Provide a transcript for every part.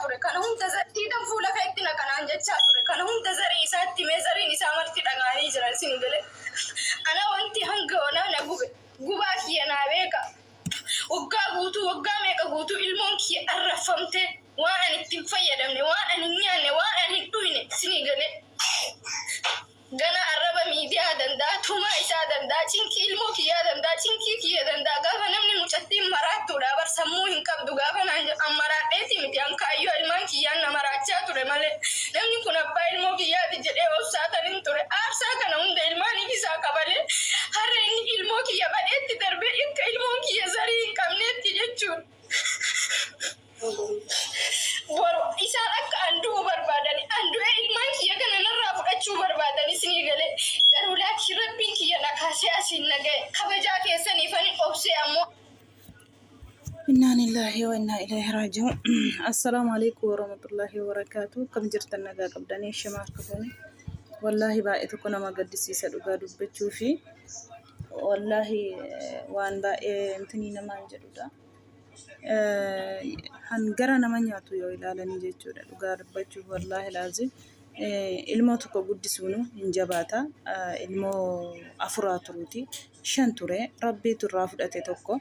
ture kana hunda zartiidhaan fuula keetti naqanaan jechaa ture kana hunda zarii isaatti mee zariin isaa marti dhagaanii jiran singale ana wanti hanga onaa na gubaa kiyya naa beeka waggaa guutuu waggaa meeqa guutuu ilmoon kiyya arrafamte waan ani ittiin fayyadamne waan ani nyaanne waan ani dhuyne singale gana arraba miidiyaa danda'a tumaa isaa danda'a cinkii ilmoo kiyyaa danda'a cinkii kiyya danda'a gaafa namni mucattiin maraattuudha barsammuu hin qabdu gaafa naan maraadheeti miti hankaayyoo ilmaan kiyyaan na maraachaa ture malee namni kun abbaa ilmoo kiyyaati jedhee obsaatan hin ture aarsaa kana hunda ilmaaniif isaa qabalee har'a inni ilmoo kiyya badheetti darbee akka ilmoon kiyya zarii hin qabneetti jechuun. Isaan akka anduu barbaadani andu'ee ilmaan kiyya kana narraa fudhachuu barbaadani isinii galee garuu laakii rabbiin kiyya na kaasee asiin naga'e kabajaa keessaniif ani obsee ammoo. Inna lillahi wa inna ilaihi raji'un. Assalamu alaikum wa rahmatullahi wa barakatuh. Kam jirtan nagaa qabdanii shamaa qabani. Wallahi baay'ee tokko nama gaddisiisa dhugaa dubbachuu fi wallahi waan baay'ee intinii namaan jedhudha. Hangara nama nyaatu yoo ilaalanii jechuudha dhugaa dubbachuuf wallahi laazim ilmoo tokko guddisuun hin jabaata ilmoo afuraa turuuti 5 ture rabbiitu irraa fudhate tokko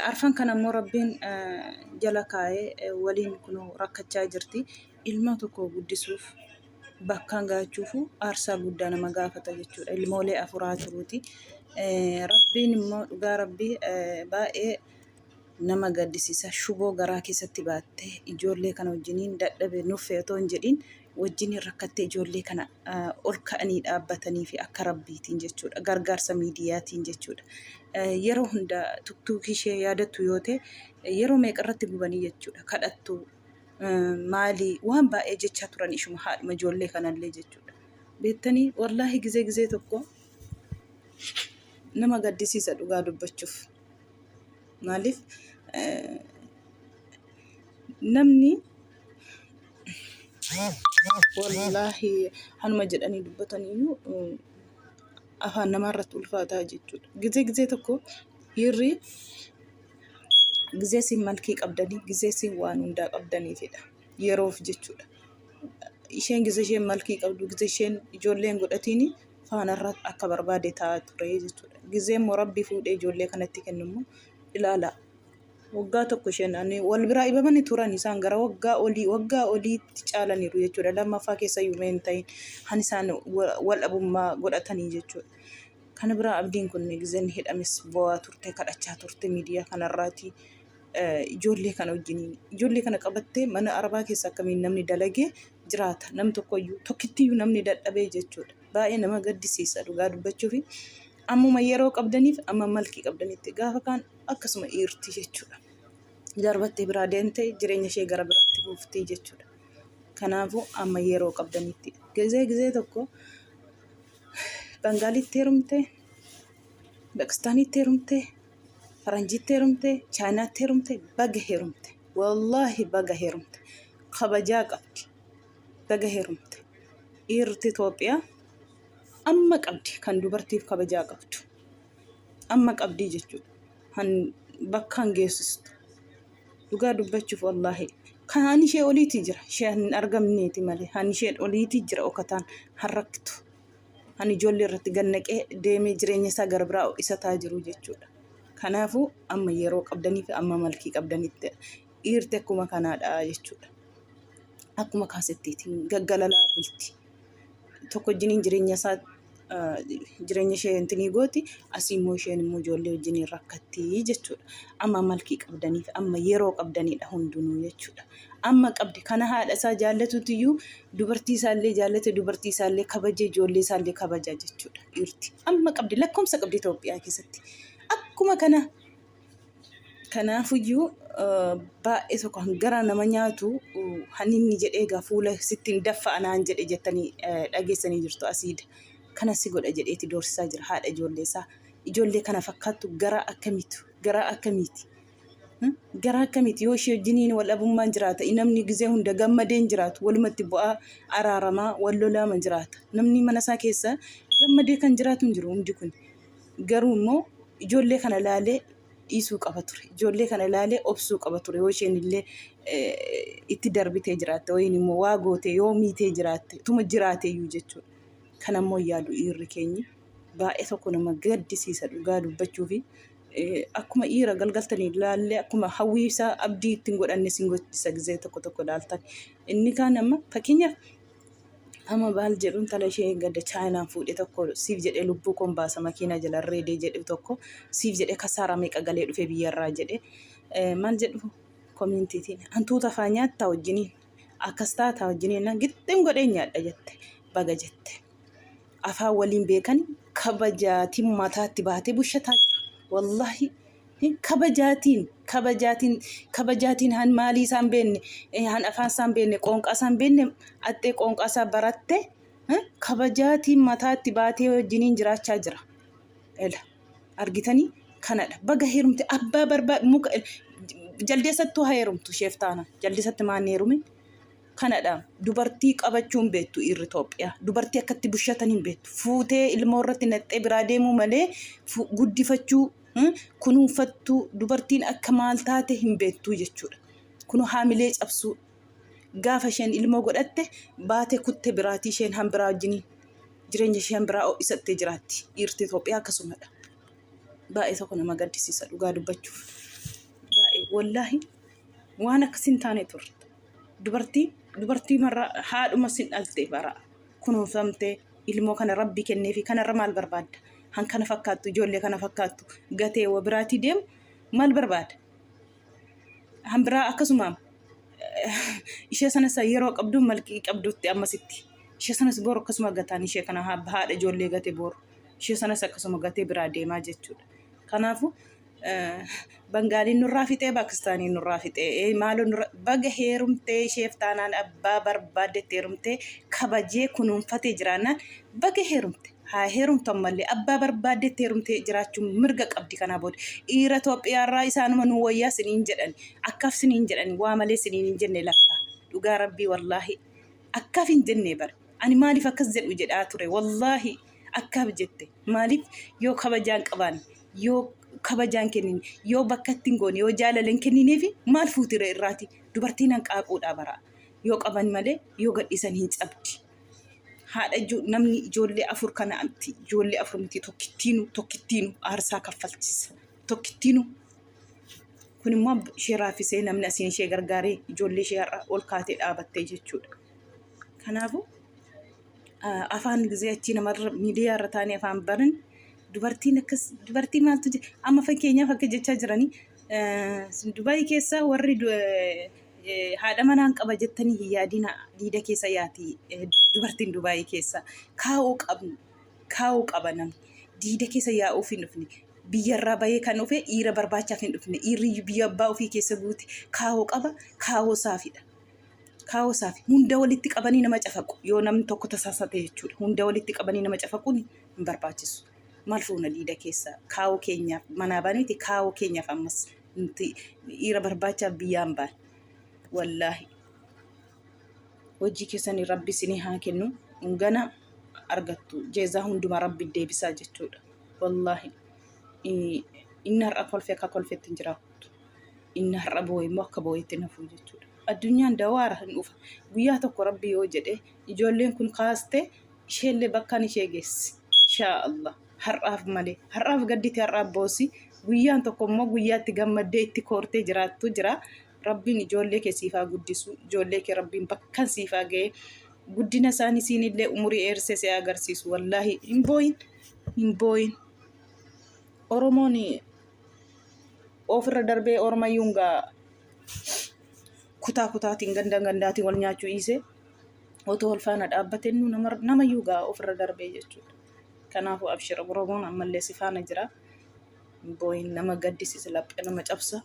arfan kan ammoo rabbiin jala kaa'ee waliin kunoo rakkachaa jirti ilmoo tokko guddisuuf bakkaan gaachuuf aarsaa guddaa nama gaafata jechuudha ilmoolee afuraa turuuti rabbiin immoo dhugaa rabbii baay'ee nama gaddisiisa shuboo garaa keessatti baattee ijoollee kana wajjiniin dadhabe nuffee otoo hin jedhin wajjiniin rakkattee ijoollee kana ol ka'anii dhaabbatanii fi akka rabbiitiin jechuudha gargaarsa miidiyaatiin jechuudha yeroo hunda tuktuukii ishee yaadattu yoo ta'e yeroo meeqa irratti gubanii jechuudha kadhattu maalii waan baay'ee jechaa turan ishuma haadhuma ijoollee kanallee jechuudha beektanii wallaahi gizee tokko nama gaddisiisa dhugaa dubbachuuf maaliif namni wallahi hanuma jedhanii dubbataniyyuu afaan namarratti ulfaataa jechuudha gizee tokko hirri gizee siin malkii qabdanii gizee siin waan hundaa qabdaniifidha yeroof jechuudha isheen gizee isheen malkii qabdu gizee isheen ijoolleen godhatini faanarra akka barbaade taa'aa ture jechuudha gizee immoo rabbi fuudhee ijoollee kanatti kennumoo ilaala waggaa tokko isheen wal biraa ibamanii turan isaan gara waggaa oliitti caalaniiru jechuudha lammaffaa keessa yuumee hin ta'in han isaan wal dhabummaa godhatanii jechuudha kana biraa abdiin kun gizeen hidhames bo'aa turte kadhachaa turte miidiyaa kanarraati ijoollee kana wajjiniin ijoollee kana qabattee mana arabaa keessa akkamiin namni dalagee jiraata nam tokkittiyyuu namni dadhabee jechuudha baay'ee nama gaddisiisa dhugaa dubbachuufi ammuma yeroo qabdaniif amma malkii qabdanitti gaafa kaan akkasuma dhiirti jechuudha darbattee biraa deemtee jireenya ishee gara biraatti buuftee jechuudha kanaafuu amma yeroo qabdanitti gizee tokko Bangaalitti heerumte Pakistaanitti heerumte Faranjiitti heerumte Chaayinaatti heerumte baga heerumte wallahi baga heerumte kabajaa qabdi baga heerumte dhiirti Itoophiyaa amma qabdi kan dubartiif kabajaa qabdu amma qabdi jechuudha han bakkaan geessistu dhugaa dubbachuuf wallahi kan ishee oliitii jira ishee hin argamneeti malee han ishee oliitii jira okataan harraktu han ijoollee irratti gannaqee deemee jireenya isaa gara biraa isa taa jiru jechuudha kanaafuu amma yeroo qabdanii fi amma malkii qabdanitti dhiirti akkuma kanaadha jechuudha akkuma kaasettiitiin gaggalalaa bulti tokko jiniin jireenya isaa jireenya ishee intinii gooti asii immoo isheen immoo ijoollee wajjiniin rakkatti jechuudha amma malkii qabdaniif amma yeroo qabdanidha hundinuu jechuudha amma qabdi kana haadha isaa jaallatuutiyyuu dubartii isaallee jaallate dubartii isaallee kabaje ijoollee isaallee kabaja jechuudha dhiirti amma qabdi lakkoomsa qabdi Itoophiyaa keessatti akkuma kana kanaafuyyuu baay'ee tokko hangara nama nyaatu haninni jedhee egaa fuula sittiin daffa anaan jedhe jettanii dhageessanii jirtu asiidha kana si godha jedheeti doorsisaa jira haadha ijoollee isaa ijoollee kana fakkaattu gara akkamiiti yoo ishee wajjiniin wal dhabummaan jiraata namni gizee hunda gammadeen jiraatu walumatti bu'aa araaramaa wal lolaaman jiraata namni mana isaa keessa gammadee kan jiraatu hin jiru hundi kun garuu immoo ijoollee kana laalee dhiisuu qaba ture. Ijoollee kana ilaalee obsuu qaba ture yoo isheen illee itti darbitee jiraatte wayin immoo waa goote yoo miitee jiraatte tuma jiraateeyyuu jechuudha. Kan ammoo yaadu dhiirri keenya baay'ee tokko nama gaddisiisa dhugaa dubbachuu fi akkuma dhiira galgaltanii ilaallee akkuma hawwiisaa abdii ittiin godhanne siin gochisa gizee tokko ilaaltan. Inni kaan amma fakkeenyaaf amma baal jedhuun tala ishee gadda chaayinaan fuudhe tokko siif jedhee lubbuu koon baasa makiina jala reedee jedhu tokko siif jedhee kasaara meeqa galee dhufe biyyarraa jedhee maal jedhu koomentiitiin hantuuta faa nyaattaa wajjiniin akkas taataa wajjiniin gixxin godhee nyaadha jette baga jette. Afaan waliin beekanii kabajaatiin mataatti baatee bushataa jira. Wallahi kabajaatiin han maalii isaan beenne han afaan isaan beenne qoonqaa isaan beenne axxee qoonqaa isaa baratte kabajaatiin mataatti baatee wajjiniin jiraachaa jira. Argitanii kanadha. Baga heerumte abbaa barbaade muka jaldeessattuu haa heerumtu sheeftaana jaldeessatti maan heerume. Kanadha. Dubartii qabachuun beektu dhiirri Itoophiyaa. Dubartii akkatti bushatan hin beektu. Fuutee ilmoo irratti naxxee biraa deemuu malee guddifachuu kunuunfattuu dubartiin akka maal taate hin beektu jechuudha. Kunu haamilee cabsuu gaafa isheen ilmoo godhatte baatee kutte biraatii isheen han biraa wajjiniin jireenya isheen biraa ho'isattee jiraatti. Dhiirti Itoophiyaa akkasumadha. Baay'ee tokko nama gaddisiisa dhugaa dubbachuuf. Baay'ee wallaahi waan akkasiin taane turte. Dubartii marra haadhuma sin dhalte bara kunuunfamtee ilmoo kana rabbi kennee fi kanarra maal barbaadda? Han kana fakkaattu ijoollee kana fakkaattu gatee wa biraatii deemu maal barbaada? Han biraa akkasuma ishee sanas yeroo qabdu malqii qabdutti ammasitti ishee sanas boru akkasuma gataan ishee kana haadha ijoollee gatee boru ishee sanas akkasuma gatee biraa deemaa jechuudha. Kanaafu Bangaaliin nurraa fixee Paakistaaniin nurraa fixee maaloo nurra baga heerumtee isheef taanaan abbaa barbaaddetti heerumtee kabajee kunuunfatee jiraannaan baga heerumte haa heerumtu ammallee abbaa barbaaddetti heerumtee jiraachuun mirga qabdi. Kanaa booda dhiira Itoophiyaarraa isaanuma nu wayyaa siniin jedhan akkaaf siniin jedhan waa malee siniin hin jenne lakkaa dhugaa rabbii wallaahi akkaaf hin jenne bara ani maaliif akkas jedhu jedhaa ture wallaahi akkaaf jette maaliif yoo kabajaan qaban yoo kabajaan kennin yoo bakka ittiin goone yoo jaalalan kennineefi maal fuutire irraati dubartiin hanqaaquudha bara yoo qaban malee yoo gadhiisan hin cabdi. Haadha namni ijoollee afur kana amti ijoollee afur miti tokkittiinu aarsaa kaffalchiisa tokkittiinu kun immoo ishee raafisee namni asiin ishee gargaaree ijoollee ishee har'a ol kaatee dhaabattee jechuudha. Kanaafuu afaan gizee achii namarra miidiyaa irra taa'anii afaan baran dubartii maaltu amma fakkeenyaaf akka jechaa jiranii Dubaay keessa warri haadha manaan qaba jettanii hin yaadina diida keessa yaati dubartiin Dubaay keessa kaa'uu qaba namni diida keessa yaa'uuf hin dhufne biyyarraa bahee kan dhufe dhiira barbaachaaf hin dhufne dhiirri biyya abbaa ofii keessa guute kaa'uu qaba kaa'uu saafidha. Kaa'uu saafi hunda walitti qabanii nama cafaqu yoo namni tokko tasaasate jechuudha hunda walitti qabanii nama cafaquun hin barbaachisu. Maal fuuna diida keessa kaa'uu keenyaaf manaa baneeti kaa'uu keenyaaf ammas dhiira barbaachaaf biyyaan baan wallaahi hojii keessanii rabbi isinii haa kennu gana argattu jeezaa hunduma rabbi deebisaa jechuudha. Wallaahi inni har'a kolfee akka kolfeetti hin jiraattu inni har'a boo'e immoo akka boo'eetti nafuu jechuudha. Addunyaan dawaara hin dhufa guyyaa tokko rabbi yoo jedhe ijoolleen kun kaastee isheellee bakkaan ishee geessi inshaallah. Har'aaf malee har'aaf gaddite har'aaf boosi guyyaan tokko immoo guyyaatti gammaddee itti koortee jiraattu jira. Rabbiin ijoollee kee siifaa guddisu ijoollee kee rabbiin bakkan siifaa ga'ee guddina isaanii siinillee umurii eersee see agarsiisu wallaahi hin booyin. Oromoon ofirra darbee ormayyuun gaa kutaatiin gandaatiin wal nyaachuu dhiisee otoo wal faana dhaabbateen namayyuu gaa ofirra darbee jechuudha. Kanaafuu abshira Oromoon ammallee si faana jira. Booyin nama gaddisiisa laphee nama cabsa.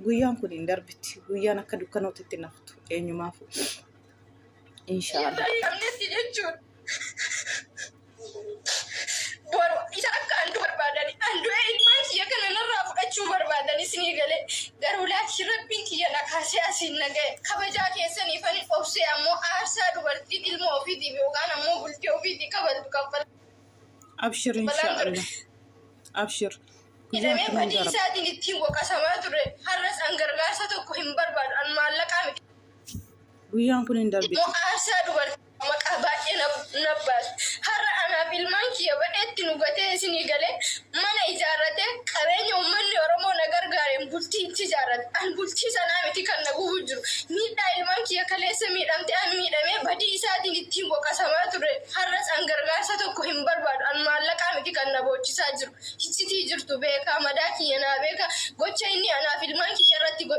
Guyyaan kun hin darbitti. Guyyaan akka dukkanootitti naftu eenyumaafu. Inshaallah. Isa akka andu barbaadani andu ilmaan kiyya kana narraa fudhachuu barbaadani isinii galee garuu laakiin rabbiin kiyya na kaasee asiin naga'e kabajaa keessaniif ani obsee ammoo aarsaa dubartiin ilma ofiitiif yookaan ammoo bultii ofiitii kabaltu kaffala. Abshir inshaallah. Abshir. hidhamee badii isaatiin ittiin boqasamaa ture. Har'as an gargaarsa tokko hin barbaadu. An maallaqaa miti. Guyyaan kun hin darbitu. Immoo aarsaa dubartii maqaa baay'ee nabbaasu. Har'a anaaf ilmaan kiyya badheetti nu gatee isinii galee mana ijaarratee qabeenya uummanni Oromoo na gargaareen bultii itti ijaarrate. An bultii sanaa miti kan na gubu jiru. Miidhaa ilmaan kiyya kaleessa miidhamte an miidhamee badii isaatiin ittiin boqasamaa ture. Har'as an gargaarsa tokko hin barbaadu. An maallaqaa miti kan na boochisaa jiru. Hiccitii jirtu beekaa madaa kiyya naa beekaa gocha inni anaaf ilmaan kiyya irratti